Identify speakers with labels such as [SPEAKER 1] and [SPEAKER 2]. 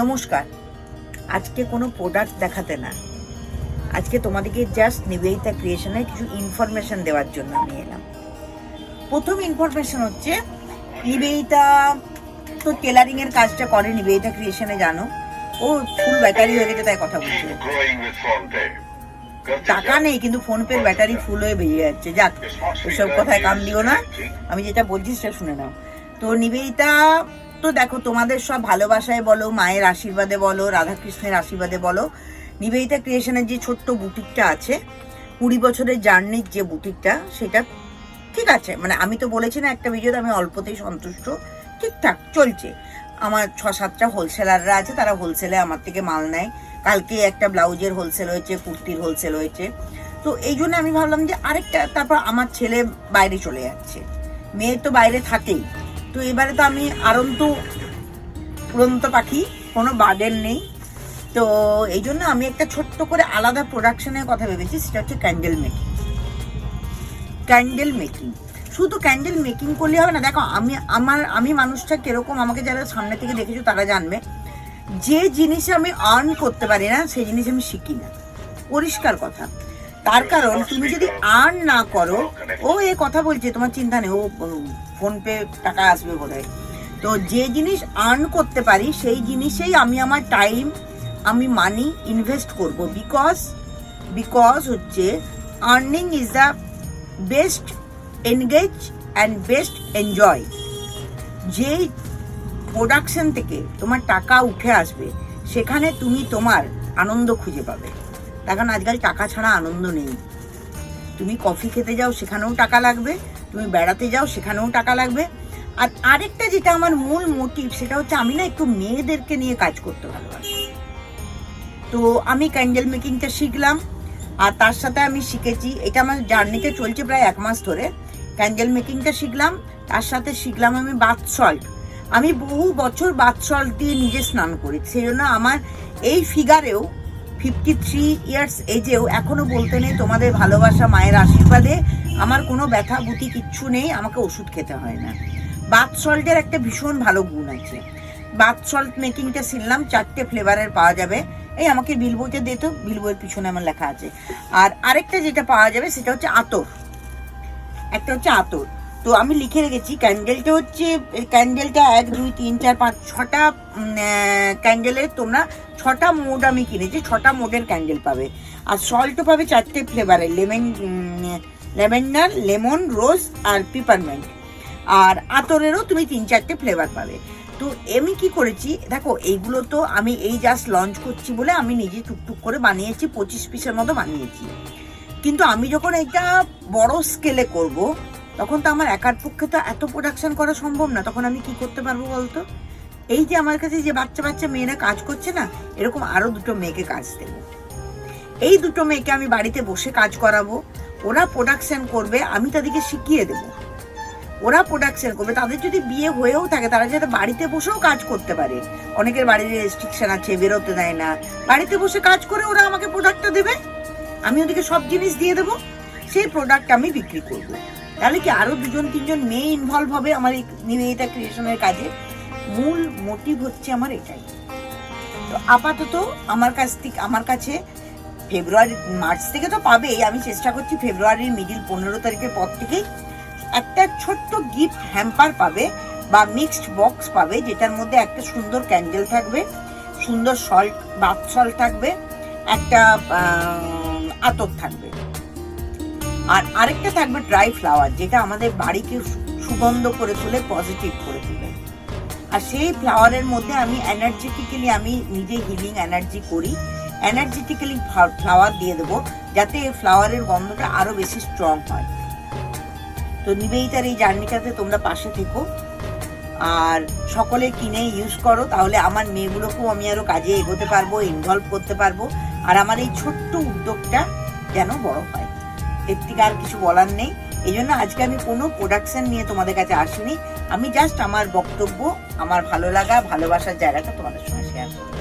[SPEAKER 1] নমস্কার। আজকে কোনো প্রোডাক্ট দেখাতে না, আজকে তোমাদেরকে জাস্ট নিবেদিতা ক্রিয়েশনের কিছু ইনফরমেশন দেওয়ার জন্য আমি এলাম। প্রথম ইনফরমেশন হচ্ছে, নিবেদিতা তো টেলারিং এর কাজটা করে নিবেদিতা ক্রিয়েশনে, জানো ও ফুল ব্যাটারি হয়ে গেছে, তাই কথা বলছে। টাকা নেই কিন্তু ফোনপের ব্যাটারি ফুল হয়ে বেরিয়ে যাচ্ছে। যাক, ওইসব কথায় কান দিও না, আমি যেটা বলছি সেটা শুনে নাও। তো নিবেদিতা তো দেখো, তোমাদের সব ভালোবাসায় বলো, মায়ের আশীর্বাদে বলো, রাধাকৃষ্ণের আশীর্বাদে বলো, নিবেদিতা ক্রিয়েশনের যে ছোট্ট বুটিকটা আছে, 20 বছরের জার্নির যে বুটিকটা, সেটা ঠিক আছে। মানে আমি তো বলেছি না একটা ভিডিওতে, আমি অল্পতেই সন্তুষ্ট, ঠিকঠাক চলছে। আমার 6-7টা হোলসেলাররা আছে, তারা হোলসেলে আমার থেকে মাল নেয়। কালকে একটা ব্লাউজের হোলসেল হয়েছে, কুর্তির হোলসেল হয়েছে। তো এই জন্য আমি ভাবলাম যে আরেকটা, তারপর আমার ছেলে বাইরে চলে যাচ্ছে, মেয়ে তো বাইরে থাকেই। তো এবারে তো আমি উড়ন্ত পাখি, কোনো বার্ডেন নেই। তো এই জন্য আমি একটা ছোট্ট করে আলাদা প্রোডাকশনের কথা ভেবেছি, সেটা হচ্ছে ক্যান্ডেল মেকিং। ক্যান্ডেল মেকিং, শুধু ক্যান্ডেল মেকিং করলে হবে না। দেখো, আমি মানুষটা কিরকম, আমাকে যারা সামনে থেকে দেখেছো তারা জানবে, যে জিনিসে আমি আর্ন করতে পারি না সেই জিনিস আমি শিখি না, পরিষ্কার কথা। তার কারণ, তুমি যদি আর্ন না করো, ও এ কথা বলছে তোমার চিন্তা নেই, ও ফোনপে টাকা আসবে বোধহয়। তো যে জিনিস আর্ন করতে পারি সেই জিনিসেই আমি আমার টাইম, আমি মানি ইনভেস্ট করব। বিকজ হচ্ছে earning is the best engage and best enjoy. যেই প্রোডাকশন থেকে তোমার টাকা উঠে আসবে, সেখানে তুমি তোমার আনন্দ খুঁজে পাবে। কারণ আজকাল টাকা ছাড়া আনন্দ নেই। তুমি কফি খেতে যাও, সেখানেও টাকা লাগবে, তুমি বেড়াতে যাও, সেখানেও টাকা লাগবে। আর আরেকটা যেটা আমার মূল মোটিভ, সেটা হচ্ছে আমি না একটু মেয়েদেরকে নিয়ে কাজ করতে ভালোবাসি। তো আমি ক্যান্ডেল মেকিংটা শিখলাম, আর তার সাথে আমি শিখেছি, এটা আমার জার্নিতে চলছে প্রায় 1 মাস ধরে। ক্যান্ডেল মেকিংটা শিখলাম, তার সাথে শিখলাম আমি বাথ সল্ট। আমি বহু বছর বাথ সল্ট দিয়ে নিজে স্নান করি, সেই জন্য আমার এই ফিগারেও 53 ইয়ার্স এজেও এখনো বলতে নেই তোমাদের ভালোবাসা, মায়ের আশীর্বাদে আমার কোনো ব্যথা বুতি কিচ্ছু নেই, আমাকে ওষুধ খেতে হয় না। বাথ সল্টের একটা ভীষণ ভালো গুণ আছে। বাথ সল্ট মেকিংটা শিখলাম, 4টে ফ্লেভারের পাওয়া যাবে। এই আমাকে বিল বইটা দে তো, বিল বইয়ের পিছনে আমার লেখা আছে। আর আরেকটা যেটা পাওয়া যাবে সেটা হচ্ছে আতর, একটা হচ্ছে আতর। তো আমি লিখে রেখেছি, ক্যান্ডেলটা হচ্ছে, ক্যান্ডেলটা 1, 2, 3, 4, 5, 6টা ক্যান্ডেলের তোমরা 6টা মোড আমি কিনেছি, 6টা মোডের ক্যান্ডেল পাবে। আর সল্টও পাবে 4টে ফ্লেভারের, ল্যাভেন্ডার, লেমন, রোজ আর পিপারমেন্ট। আর আতরেরও তুমি 3-4টে ফ্লেভার পাবে। তো আমি কি করেছি দেখো, এইগুলো তো আমি এই জাস্ট লঞ্চ করছি বলে আমি নিজে টুকটুক করে বানিয়েছি, 25 পিসের মতো বানিয়েছি। কিন্তু আমি যখন এটা বড় স্কেলে করব, তখন তো আমার একার পক্ষে তো এত প্রোডাকশন করা সম্ভব না। তখন আমি কি করতে পারবো বলতো? এই যে আমার কাছে যে বাচ্চা মেয়েরা কাজ করছে না, এরকম আরো 2টো মেয়েকে কাজ দেবো। এই 2টো মেয়েকে আমি বাড়িতে বসে কাজ করাবো, ওরা প্রোডাকশন করবে, আমি তাদেরকে শিখিয়ে দেবো। ওরা প্রোডাকশন করবে, তাদের যদি বিয়ে হয়েও থাকে তারা যাতে বাড়িতে বসেও কাজ করতে পারে। অনেকের বাড়ির রেস্ট্রিকশন আছে, বেরোতে দেয় না, বাড়িতে বসে কাজ করে ওরা আমাকে প্রোডাক্টটা দেবে, আমি ওদেরকে সব জিনিস দিয়ে দেবো, সেই প্রোডাক্ট আমি বিক্রি করব। তাহলে কি আরো 2-3জন মেয়ে ইনভলভ হবে আমার এই নিবেদিতা ক্রিয়েশনের কাজে। মূল মোটিভ হচ্ছে আমার এটাই। তো আপাতত আমার কাছে মার্চ থেকে তো পাবেই, আমি চেষ্টা করছি ফেব্রুয়ারির মিডিল 15 তারিখের পর থেকেই একটা ছোট্ট গিফট হ্যাম্পার পাবে বা মিক্সড বক্স পাবে, যেটার মধ্যে একটা সুন্দর ক্যান্ডেল থাকবে, সুন্দর সল্ট, বাথ সল্ট থাকবে, একটা আতর থাকবে, আর আরেকটা থাকবে ড্রাই ফ্লাওয়ার, যেটা আমাদের বাড়িকে সুগন্ধ করে তোলে, পজিটিভ করে তোলে। আর সেই ফ্লাওয়ারের মধ্যে আমি এনার্জেটিক্যালি, আমি নিজে হিলিং এনার্জি করি, এনার্জেটিক্যালি ফ্লাওয়ার দিয়ে দেবো, যাতে ফ্লাওয়ারের গন্ধটা আরো বেশি স্ট্রং হয়। তো নিবেদিতার এই জার্নিটাতে তোমরা পাশে থেকো, আর সকলে কিনে ইউজ করো, তাহলে আমার মেয়েগুলোকেও আমি আরো কাজে এগোতে পারবো, ইনভলভ করতে পারবো, আর আমার এই ছোট্ট উদ্যোগটা যেন বড় হয়। এর থেকে আর কিছু বলার নেই। এই জন্য আজকে আমি কোনো প্রোডাকশন নিয়ে তোমাদের কাছে আসিনি, আমি জাস্ট আমার বক্তব্য, আমার ভালো লাগা, ভালোবাসার জায়গাটা তোমাদের সঙ্গে শেয়ার করবো।